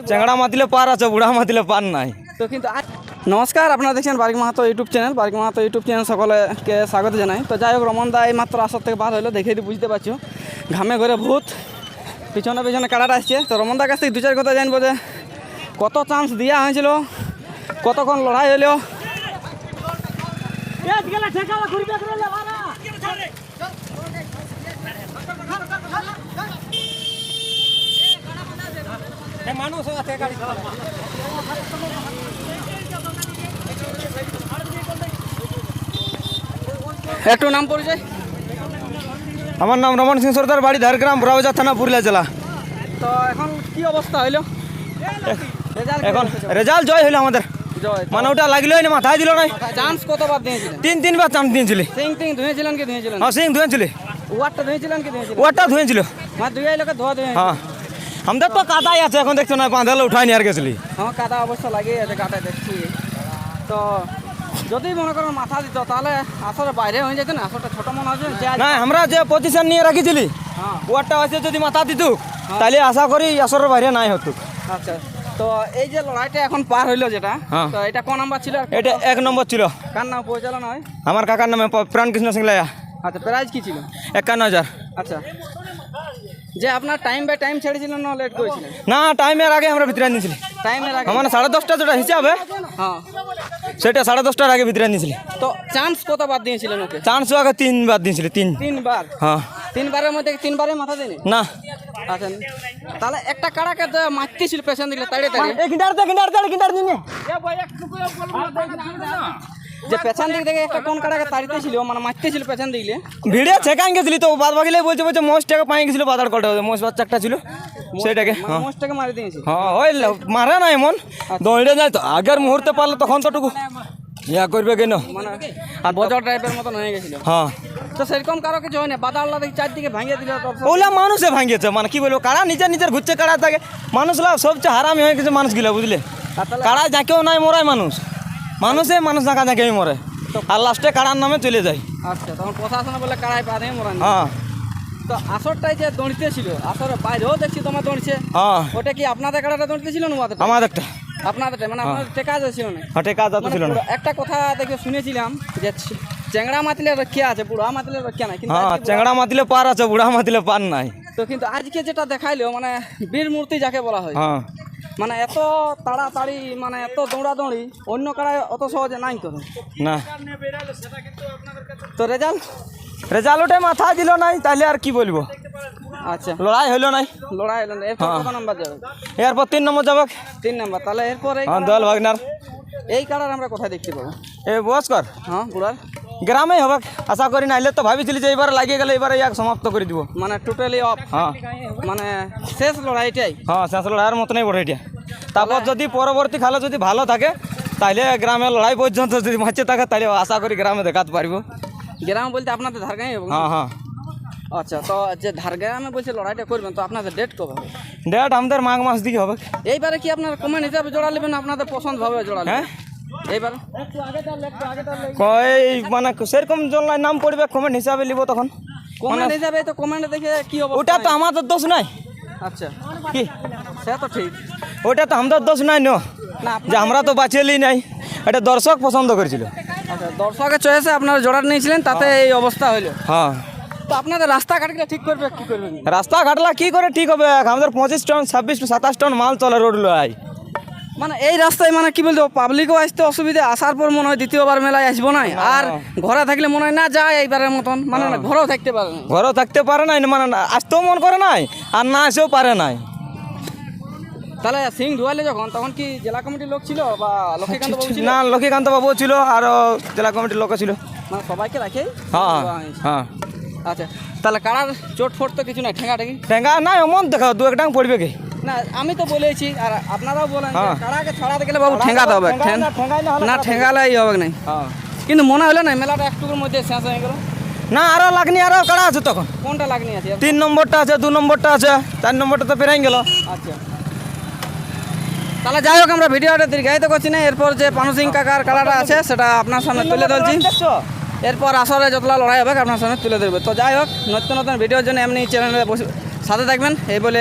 চেংড়া মাতিলে পার আছে, বুড়া মাতিলে পার নাই। তো কিন্তু নমস্কার, আপনারা দেখছেন বারিক মাহাতো ইউটিউব চ্যানেল। বারিক মাহাতো ইউটিউব চ্যানেল সকলকে স্বাগত জানাই। তো যাই হোক, রমন দা এই মাত্র আসর থেকে বার হলো, দেখে বুঝতে পারছো ঘামে ঘরে ভূত, পিছনে পিছনে কাটাটা আসছে। তো রমন দার কাছ থেকে দু চার কথা জানবো যে কত চান্স দেওয়া হয়েছিল, কতক্ষণ লড়াই হলো। একটু নাম পরিচয়। আমার নাম রমন সিং সর্দার, বাড়ি ঝাড়গ্রাম, বুড়াবাজার থানা, পুরুলিয়া জেলা। তো এখন কি অবস্থা হইলো? এখন রেজাল্ট জয় হইলো আমাদের, মানে ওটা লাগলোই না, মাথায় দিল নাই। চান্স কতবার দিয়েছিলেন? তিনবার চান্স দিয়েছিলি। সিং টিং ধুয়েছিলেন কি ধুয়েছিলেন? হ্যাঁ, সিং ধুয়েছিলি, ওয়ারটা ধুয়েছিলেন কি ধুয়েছিলেন? ওয়ারটা ধুয়েছিল। মানে ধুয়ে লোকে ধোয়া ধুয়ে। হ্যাঁ, আমাদের তো কাদাই আছে, এখন দেখছো না, বাঁধালে উঠায়নি আর গেছিলি। আমার কাদা অবশ্য লাগিয়ে আছে, কাটায় দেখছি। তো যদি মনে করেন মাথা দিত তাহলে আসলে বাইরে হয়ে যেত না, আসলে ছোট মনে হচ্ছে। না, আমরা যে পজিশন নিয়ে রাখিছিলি হ্যাঁ, ওয়ারটা আছে, যদি মাথা দিত তাহলে আশা করি আসরের বাইরে নাই হতো। আচ্ছা। তো এই যে লড়াইটা এখন পার হইলো যেটা, হ্যাঁ। তো এটা কোন নাম্বার ছিল? এটা 1 নম্বর ছিল। কার নাম পরিচালনা হয়? আমার কাকার নামে প্রাণ কৃষ্ণ সিং লায়া। আচ্ছা, প্রাইজ কি ছিল? 51,000। আচ্ছা, যে আপনার টাইম বাই টাইম ছেড়েছিলেন না লেট করেছিলেন? না, টাইমের আগে আমরা ভিতরে নিয়েছিলি। টাইমের আগে আমার 10:30 যেটা হিসাবে, হ্যাঁ। সেটা 10:30টার আগে ভিতরে নিয়েছিলি। তো চান্স কতবার দিয়েছিলেন ওকে? চান্স আগে 3বার দিয়েছিলি। 3বার? হ্যাঁ। 3বারের মধ্যে 3বারে মাথা দেয়নি? না, আচ্ছা, তাহলে একটা কাড়াকে মারতে ছিল পেছন দিকে তাড়িয়ে তাড়িয়ে, যে পেছন দিক থেকে একটা কোন কাড়াকে তাড়িতে ছিল, মানে মারতে ছিল পেছন দিকে। ভিড়ে ছেকান গেছিলি তো, বাদ বাকিলে বলছে মোষটাকে পাই গেছিল, বাদার কলটা মোষ বাচ্চা একটা ছিল সেটাকে। হ্যাঁ মোষটাকে মারি দিয়েছি। হ্যাঁ, ওই মারে না, এমন দৌড়ে যায় তো, আগের মুহূর্তে পারলে তখন তোটুকু ইয়া করবে কেন, মানে আর বজর টাইপের মতন হয়ে গেছিল। হ্যাঁ। তো সেরকম কারো কিছু হয় না, বাদাল্লা দেখি চারদিকে ভাঙিয়ে দিল। ওগুলা মানুষে ভাঙিয়েছে, মানে কি বলবো, কারা নিজের ঘুরছে, কারা থাকে মানুষরা সবচেয়ে হারামি হয়ে গেছে মানুষগুলা, বুঝলে। কারা যাকেও নাই মরায় মানুষ, মানুষ জাঁকা জাঁকে মরে, আর লাস্টে কারার নামে চলে যায়। আচ্ছা, তখন প্রশাসন বলে কারাই পা দিয়ে মরান। হ্যাঁ। তো আসরটাই যে দৌড়িতে ছিল, আসরের বাইরেও দেখছি তোমার দৌড়ছে। হ্যাঁ, ওটা কি আপনাদের কারাটা দৌড়িতে ছিল না? আমাদেরটা। আপনাদেরটা মানে আপনাদের টেকা ছিল না? হটে কাজ তো ছিল না। একটা কথা দেখে শুনেছিলাম যে চেংড়া মাতিলে রক্ষা আছে, বুড়া মাতিলে রক্ষা নাই। কিন্তু হ্যাঁ, চেংড়া মাতিলে পার আছে, বুড়া মাতিলে পার নাই। তো কিন্তু আজকে যেটা দেখাইলো, মানে বীর মূর্তি যাকে বলা হয়, হ্যাঁ, মানে এত তাড়াতাড়ি, মানে এত দৌড়াদৌড়ি অন্য কারায় অত সহজে নাই তো না। তো রেজাল্ট ওটাই মাথায় দিল নাই, তাহলে আর কি বলবো। আচ্ছা, লড়াই হইলো নাই। লড়াই হলো না। এরপর কত নাম্বার যাবে? এরপর 3 নম্বর যাবে। 3 নাম্বার। তাহলে এরপর হ্যাঁ, দল ভাগনার। এই কারার আমরা কোথায় দেখতে পাবো? এই বস্কর হ্যাঁ, বুড়ার গ্রামেই হবে আশা করি, নাইলে তো ভাবিছিলি যে এবার লাগিয়ে গেলে এবারে ইয়াক সমাপ্ত করে দিব। মানে টোটালি অফ। হ্যাঁ, মানে শেষ লড়াইটাই। হ্যাঁ, শেষ লড়াইয়ের মতনই বড় এটা। তারপর যদি পরবর্তী খেলা যদি ভালো থাকে, তাহলে গ্রামের লড়াই পর্যন্ত যদি মাঝে থাকে, তাহলে আশা করি গ্রামে দেখাতে পারবো। গ্রাম বলতে আপনাদের ধারগাঁই হবে? হ্যাঁ, হ্যাঁ। আচ্ছা, তো যে ধারগ্রামে বলছে লড়াইটা করবেন, তো আপনাদের ডেট কবে হবে? ডেট আমাদের মাঘ মাস দিকে হবে। এইবারে কি আপনার কমেন্ট হিসাবে জোড়া নেবেন, আপনাদের পছন্দ ভাবে জোড়া নেবেন? হ্যাঁ, এইবার কই মানে সেরকম জনলাই নাম পড়বে, কমেন্ট হিসাবে নিব তখন। কমেন্ট হিসাবে তো কমেন্টে দেখে কি হবে? ওটা তো আমাদের দোষ নাই। আচ্ছা, কি সে তো ঠিক। ওটা তো আমাদের দোষ নাই না, যে আমরা তো বাঁচিয়েলি নাই, এটা দর্শক পছন্দ করেছিল। আচ্ছা, দর্শকের চয়েসে আপনারা জোড়া নিয়েছিলেন, তাতে এই অবস্থা হইলো। হ্যাঁ। তো আপনাদের রাস্তাঘাটগুলো ঠিক করবে, কি করবেন? রাস্তা ঘাটলা কি করে ঠিক হবে? আমাদের 25 টন 26 টন 27 টন মাল চলে রোড লাই। মানে এই রাস্তায় মানে কি বলতো, পাবলিকও আসতে অসুবিধা, আসার পর মনে হয় দ্বিতীয়বার মেলায় আসবো না। আর ঘরে থাকলে মনে হয় না যায় এইবারের মতন, মানে না ঘরেও থাকতে পারে না। ঘরেও থাকতে পারে নাই, মানে আসতেও মন করে নাই, আর না আসেও পারে নাই। তাহলে সিং ধুয়াইলে যখন, তখন কি জেলা কমিটির লোক ছিল বা লক্ষ্মীকান্ত বাবু ছিল? না, লক্ষ্মীকান্ত বাবু ছিল, আর জেলা কমিটির লোক ছিল। মানে সবাইকে রাখে? হ্যাঁ, হ্যাঁ। আচ্ছা, তাহলে কারার চোট ফোট তো কিছু নাই, ঠেঙ্গা ঠেঙ্গি? ঠেঙ্গা নাই, অমন দেখাও 2-1 ডাং পড়বে কি না, আমি তো বলেছি, আর আপনারাও বলেন যে হ্যাঁ। কারাকে ছড়াতে গেলে বাবু ঠেঙ্গাতে হবে। না, ঠেঙ্গালেই হবে না। হ্যাঁ। কিন্তু মনে হলো না মেলাটা একটুকুর মধ্যে শেষ হয়ে গেল। না, আরো লাগনি, আরো কাড়া আছে তখন। কোনটা লাগনি আছে? 3 নম্বরটা আছে, 2 নম্বরটা আছে, 4 নম্বরটা তো পেরাই গেল। আচ্ছা, তাহলে যাই হোক, আমরা ভিডিওটা দীর্ঘায়িত করছি না। এরপর যে পানু সিং কাকার কালাটা আছে সেটা আপনার সামনে তুলে ধরছি। এরপর আসলে যতলা লড়াই হবে আপনার সামনে তুলে ধরবে। তো যাই হোক, নতুন নতুন ভিডিওর জন্য এমনি চ্যানেলে সাথে থাকবেন এই বলে